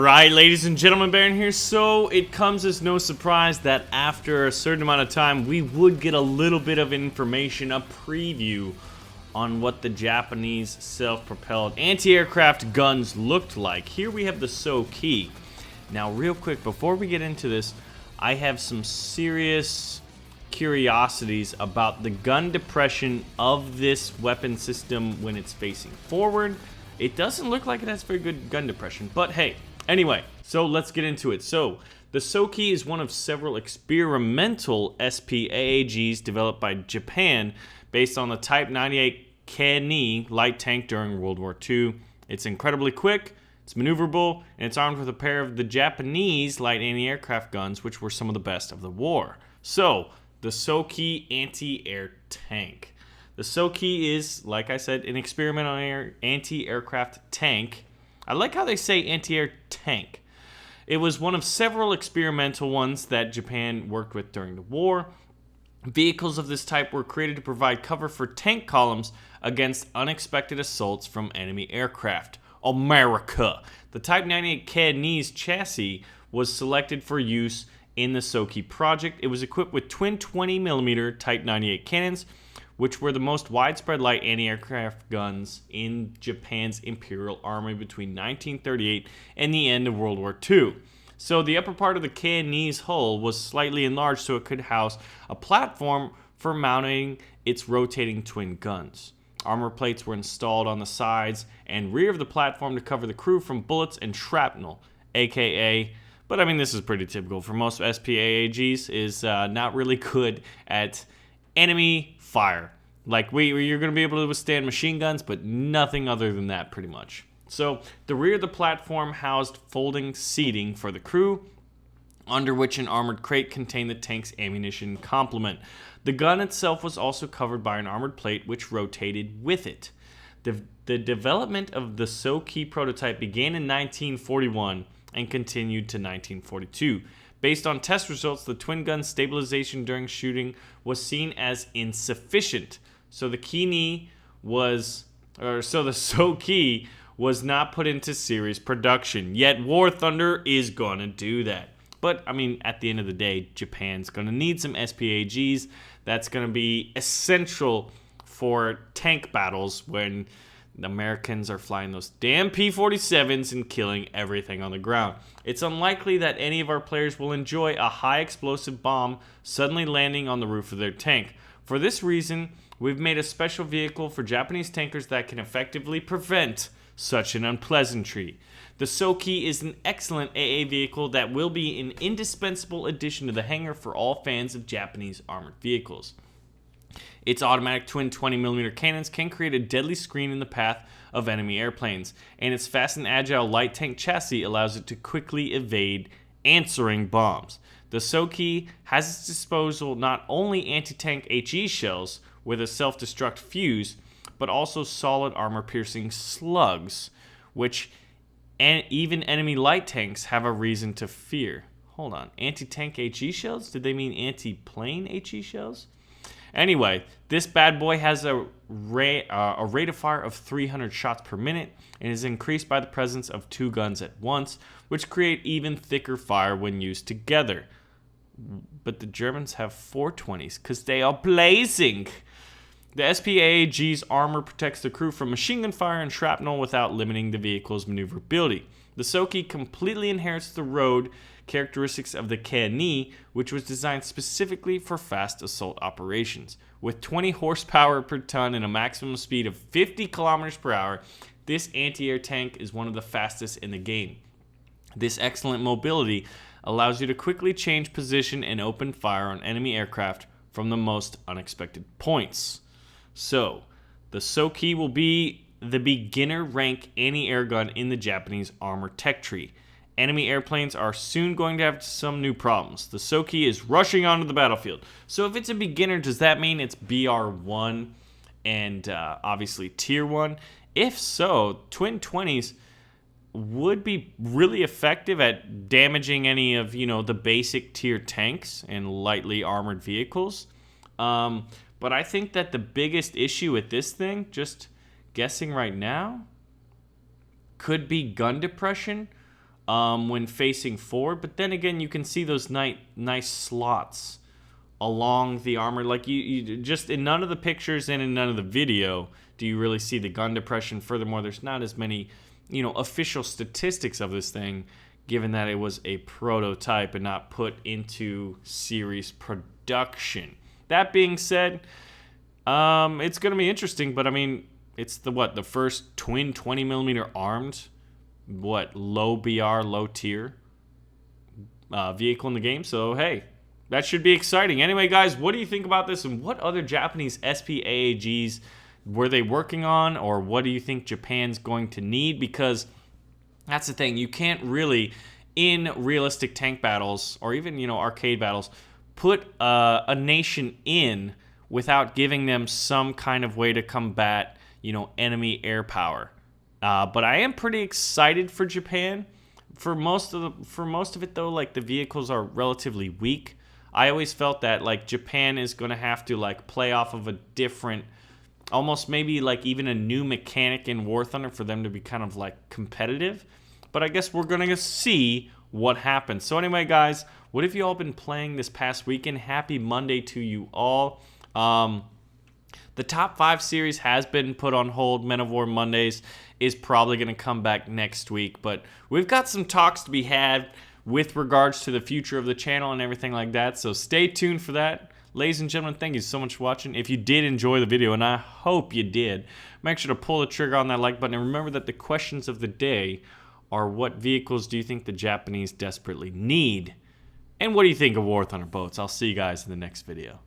Alright, ladies and gentlemen, Baron here. So it comes as no surprise that after a certain amount of time, we would get a little bit of information, a preview on what the Japanese self-propelled anti-aircraft guns looked like. Here we have the SPAAG. Now, real quick, before we get into this, I have some serious curiosities about the gun depression of this weapon system when it's facing forward. It doesn't look like it has very good gun depression, but hey. Anyway, so let's get into it. So, the SPAAG is one of several experimental SPAAGs developed by Japan based on the Type 98 Kani light tank during World War II. It's incredibly quick, it's maneuverable, and it's armed with a pair of the Japanese light anti-aircraft guns, which were some of the best of the war. So, the SPAAG anti-air tank. The SPAAG is, like I said, an experimental anti-aircraft tank. I like how they say anti-air tank. It was one of several experimental ones that Japan worked with during the war. Vehicles of this type were created to provide cover for tank columns against unexpected assaults from enemy aircraft. America. The Type 98 Kani's chassis was selected for use in the SPAAG project. It was equipped with twin 20mm Type 98 cannons, which were the most widespread light anti-aircraft guns in Japan's Imperial Army between 1938 and the end of World War II. So the upper part of the Kani's hull was slightly enlarged so it could house a platform for mounting its rotating twin guns. Armor plates were installed on the sides and rear of the platform to cover the crew from bullets and shrapnel, aka, but I mean this is pretty typical for most SPAAGs, is not really good at enemy fire. Like, you're going to be able to withstand machine guns, but nothing other than that, pretty much. So, the rear of the platform housed folding seating for the crew, under which an armored crate contained the tank's ammunition complement. The gun itself was also covered by an armored plate, which rotated with it. The development of the SPAAG prototype began in 1941 and continued to 1942. Based on test results, the twin gun stabilization during shooting was seen as insufficient. So the SPAAG was not put into series production. Yet War Thunder is gonna do that. But I mean, at the end of the day, Japan's gonna need some SPAAGs. That's gonna be essential for tank battles when the Americans are flying those damn P-47s and killing everything on the ground. It's unlikely that any of our players will enjoy a high explosive bomb suddenly landing on the roof of their tank. For this reason, we've made a special vehicle for Japanese tankers that can effectively prevent such an unpleasantry. The SPAAG is an excellent AA vehicle that will be an indispensable addition to the hangar for all fans of Japanese armored vehicles. Its automatic twin 20mm cannons can create a deadly screen in the path of enemy airplanes, and its fast and agile light tank chassis allows it to quickly evade answering bombs. The SPAAG has at its disposal not only anti-tank HE shells with a self-destruct fuse, but also solid armor-piercing slugs, which even enemy light tanks have a reason to fear. Hold on, anti-tank HE shells? Did they mean anti-plane HE shells? Anyway, this bad boy has a rate of fire of 300 shots per minute and is increased by the presence of two guns at once, which create even thicker fire when used together. But the Germans have 420s because they are blazing. The SPAAG's armor protects the crew from machine gun fire and shrapnel without limiting the vehicle's maneuverability. The SPAAG completely inherits the road characteristics of the Kani, which was designed specifically for fast assault operations. With 20 horsepower per ton and a maximum speed of 50 kilometers per hour, this anti-air tank is one of the fastest in the game. This excellent mobility allows you to quickly change position and open fire on enemy aircraft from the most unexpected points. So, the SPAAG will be the beginner rank anti-air gun in the Japanese armor tech tree. Enemy airplanes are soon going to have some new problems. The SPAAG is rushing onto the battlefield. So if it's a beginner, does that mean it's BR1 and obviously Tier 1? If so, Twin 20s would be really effective at damaging any of, the basic tier tanks and lightly armored vehicles. But I think that the biggest issue with this thing, just guessing right now, could be gun depression. when facing forward. But then again, you can see those nice slots along the armor. Like you just in none of the pictures and in none of the video do you really see the gun depression. Furthermore, there's not as many, official statistics of this thing, given that it was a prototype and not put into series production. That being said, it's going to be interesting, but I mean, it's the first twin 20mm armed, low BR, low tier vehicle in the game. So, hey, that should be exciting. Anyway, guys, what do you think about this, and what other Japanese SPAAGs were they working on, or what do you think Japan's going to need? Because that's the thing. You can't really, in realistic tank battles or even, arcade battles, put a nation in without giving them some kind of way to combat, enemy air power. But I am pretty excited for Japan. For most of it, though, like, the vehicles are relatively weak. I always felt that, like, Japan is going to have to, like, play off of a different, almost maybe like even a new mechanic in War Thunder for them to be kind of like competitive. But I guess we're going to see what happens. So anyway, guys, what have you all been playing this past weekend? Happy Monday to you all. The top 5 series has been put on hold. Men of War Mondays is probably going to come back next week. But we've got some talks to be had with regards to the future of the channel and everything like that. So stay tuned for that. Ladies and gentlemen, thank you so much for watching. If you did enjoy the video, and I hope you did, make sure to pull the trigger on that like button. And remember that the questions of the day are, what vehicles do you think the Japanese desperately need? And what do you think of War Thunder boats? I'll see you guys in the next video.